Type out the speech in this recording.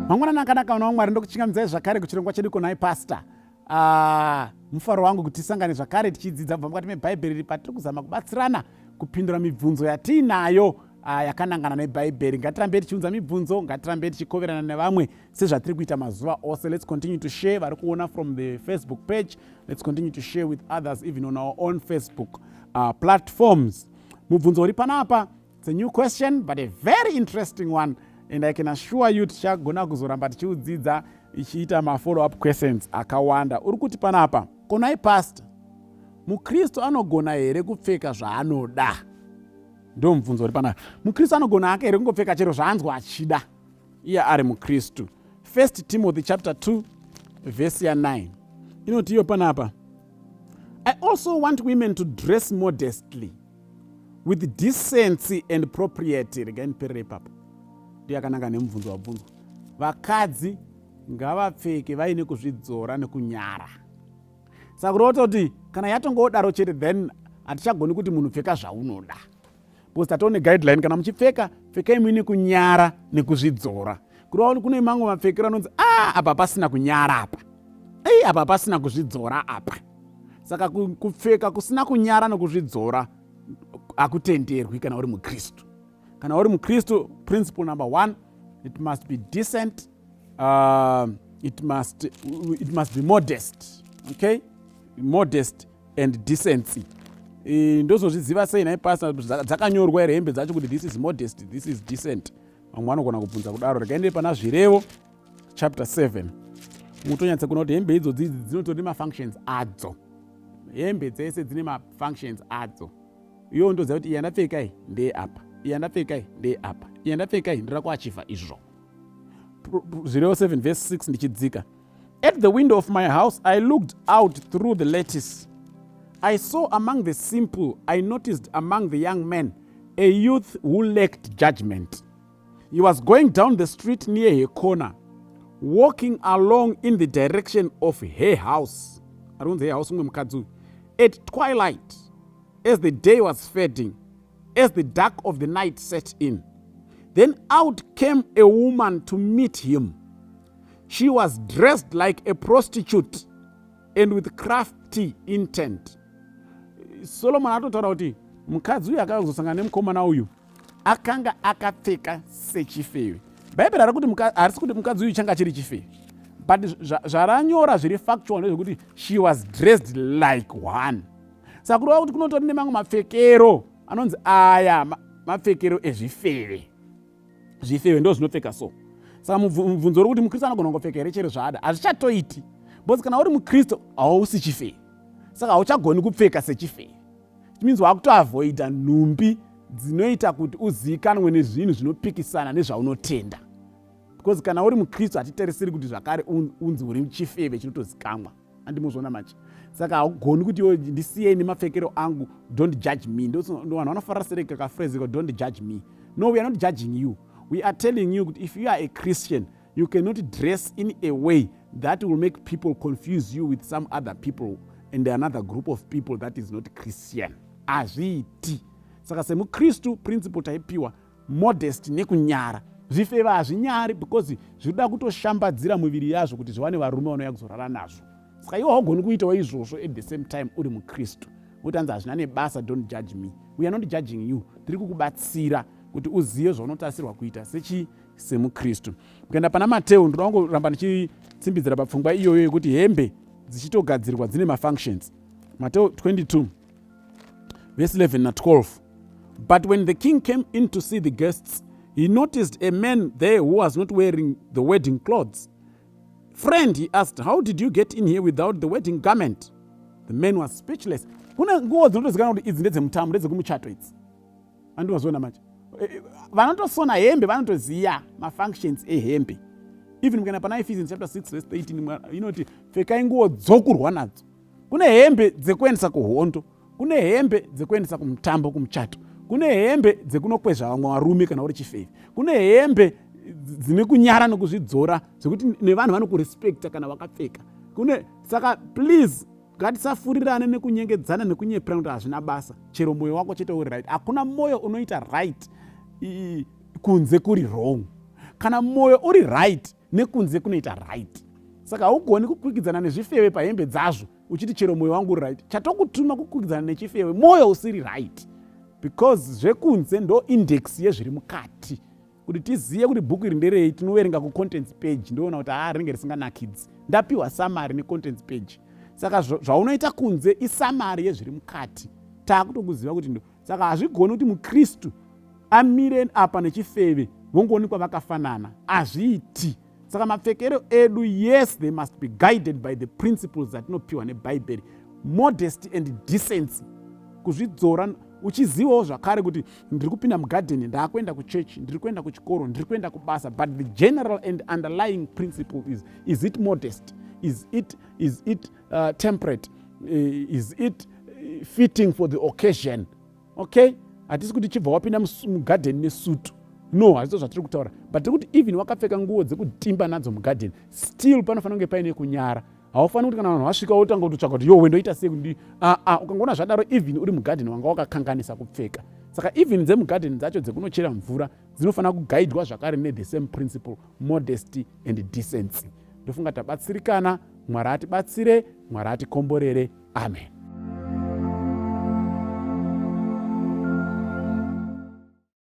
Mangwana akanaka una Mwari ndokuchingamidza zvakare kuchirongwa chedu kunai pastor. Mufaro wangu kuti tisangane zvakare tichidzidza kubva mukati meBhaibheri patiri kuzama kubatsirana kupindura mibvunzo yatinayo yakanangana neBhaibheri. Ngatirambe tichiunza mibvunzo, ngatirambe tichikoverana nevamwe sezvatiri kuita mazuva ose. Let's continue to share vari kuona from the Facebook page. Let's continue to share with others even on our own Facebook platforms. Mubvunzo uri panapa, it's a new question but a very interesting one, and I can assure you tichagona kuzoramba tichiudzidza ichiita ma-follow up questions akawanda. Uri kuti panapa, konai pastor, mukristu anogona here kupfeka zvaanoda? Ndo mubvunzo uri panapa. Mukristu anogona hake here kungopfeka chero zvaanzwa achida iye ari mukristu? 1 Timothy chapter 2 verse ya 9 inoti iyo panapa, I also want women to dress modestly with decency and propriety. Regai perere papa. Ndiye akananga nemubvunzo wabvunzwa. Vakadzi ngavapfeke vaine kuzvidzora nekunyara. Saka kurota kuti kana yatongodaro chete then hatichagoni kuti munhu pfeka zvaunoda. Because tatoone guideline, kana muchipfeka pfekai muine kunyara nekuzvidzora. Kurova kune mamwe mapfekero anonzi apa pasina kunyara apa. Apa pasina kuzvidzora apa. Saka kupfeka kusina kunyara nekuzvidzora akutenderwi kana uri mukristu. Kana uri mukristu, principle number 1, it must be decent, it must be modest. Okay? Modest and decency. Ndozozviziva sei nai pastor dzakanyorwa here hembe dzacho kuti this is modest, this is decent. Vamwe vanogona kubvunza kudaro. Rekaende pana zvirevo chapter 7. Mutonyatsa kuona kuti hembe idzodzi dzinotori ma-functions adzo. Hembe dzese dzine ma-functions adzo. Iyo ndoziva kuti iya ndapfekai ndeye apa, iya ndapfekai ndeye apa, iya ndapfekai ndira kuachiva izvo. Zvirevo 7 verse 6 ndichidzika. At the window of my house I looked out through the lattice. I saw among the simple, I noticed among the young men, a youth who lacked judgment. He was going down the street near a corner, walking along in the direction of her house. At twilight, as the day was fading, as the dark of the night set in, then out came a woman to meet him. She was dressed like a prostitute and with crafty intent. Solomon atotaura kuti mukadzi uyu akazosangana nemukomana uyu akanga akapfeka sechifeve. Bhaibheri harisi kuti mukadzi uyu changa chiri chifeve, but zvaranyora zviri factual ndezvekuti she was dressed like one. Saka kureva kuti kunotori nemamwe mapfekero anonzi aya mapfekero ezvifeve. Zvifeve ndo zvinopfeka so. Saka mubvunzo uri kuti mukristu anogona kungopfeka here chero zvaada, hazvichatoiti. Because kana uri mukristu hausi chifeve. Saka hauchagoni kupfeka sechifeve. It means wakutoavoida nhumbi dzinoita kuti uzikanwe nezvinhu zvinopikisana nezvaunotenda. Because kana uri mukristu hatitereseri kuti zvakare unzi uri chifeve chinotozikamwa. Andimuzvona machi. Saka haugoni kuti ndisiyei nemapfekero angu, don't judge me. Ndo vanhu vanofarira sereka kafrezi don't judge me. No, we are not judging you. We are telling you that if you are a Christian, you cannot dress in a way that will make people confuse you with some other people and another group of people that is not Christian. Azviiti. Saka semukristu principle taipiwa modest nekunyara. Zvifeva hazvinyari because zvinoda kutoshambadzira muviri yazvo kuti zviwane varume vanouya kuzorara nazvo. Saka iwe haugoni kuitawo izvozvo at the same time uri mukristu. Utanzi hazvina nebasa, don't judge me. We are not judging you. Tiri kukubatsira kuti uzive zvaunotasirwa kuita semukristu. Ukaenda pana Mateo, ndinongoramba ndichitsimbidzira papfungwa iyoyo yekuti hembe dzichitogadzirwa dzine ma-functions. Mateo 22 verse 11 na 12. But when the king came in to see the guests, he noticed a man there who was not wearing the wedding clothes. Friend, he asked, how did you get in here without the wedding garment? The man was speechless. Kuna nguo dzinotozikana kuti idzi ndedzemutambo, ndedzekumuchato idzi. Andiwazona macho. Vanotosona hembe vanotoziya ma-functions ehembe. Even mukana pana Ephesians chapter 6 verse 18 inoti pfekai nguo dzokurwa nadzo. Kune hembe dzekuendesa kuhondo, kune hembe dzekuendesa kumutambo, kumuchato, kune hembe dzekunokwezva vamwe varume kana uri chifeve, kune hembe dzine kunyara nekuzvidzora zvekuti nevanhu vanokurespekta kana wakapfeka. Saka please ngatisafurirane nekunyengedzana nekunyepera kuti hazvina basa, chero moyo wako chete uri right. Hakuna moyo unoita right kunze kuri wrong. Kana moyo uri right, nekunze kunoita right. Saka haugoni kukwikwidzana nezvifewe pahembe dzazvo uchiti chero mwoyo wangu uri right. Chatokutuma kukwikwidzana nechifewe mwoyo usiri right, because zvekunze ndo index yezviri mukati. Kuti tiziye kuti bhuku iri nderei, tinoverenga kucontents page, ndoona kuti rinenge risinganakidzi, ndapiwa summary necontents page. Saka zvaunoita kunze isamari yezviri mukati. Takutokuziva kuti ndo. Saka hazvigoni kuti mukristu amire apa nechifeve vongoonekwa vakafanana. Hazviiti. Saka mapfekero edu, yes, they must be guided by the principles zatinopiwa neBhaibheri. Modesty and decency. Kuzvidzora uchizivawo zvakare kuti ndiri kupinda mugadheni, ndaakuenda kuchechi, ndiri kuenda kuchikoro, ndiri kuenda kubasa, but the general and underlying principle is it modest? Is it temperate? Is it fitting for the occasion? Okay? Hatisi kuti chibva wapinda mugadheni nesutu. No, hazvo zvatiri kutaura. But tiri kuti even wakapfeka nguo dzekutimba nadzo mugadheni, still panofanira kunge paine kunyara. Haufaniri kuti kana vanhu vasvika wotanga kutotsvaka kuti yo wendoita sei kuti ukangoona zvadaro, even uri mugadheni wanga wakakanganisa kupfeka. Saka even dzemugadheni dzacho dzekunochera mvura dzinofanira kugaidwa zvakare ne-the same principle, modesty and decency. Ndofunga tabatsirikana. Mwari atibatsire, Mwari atikomborere. Amen.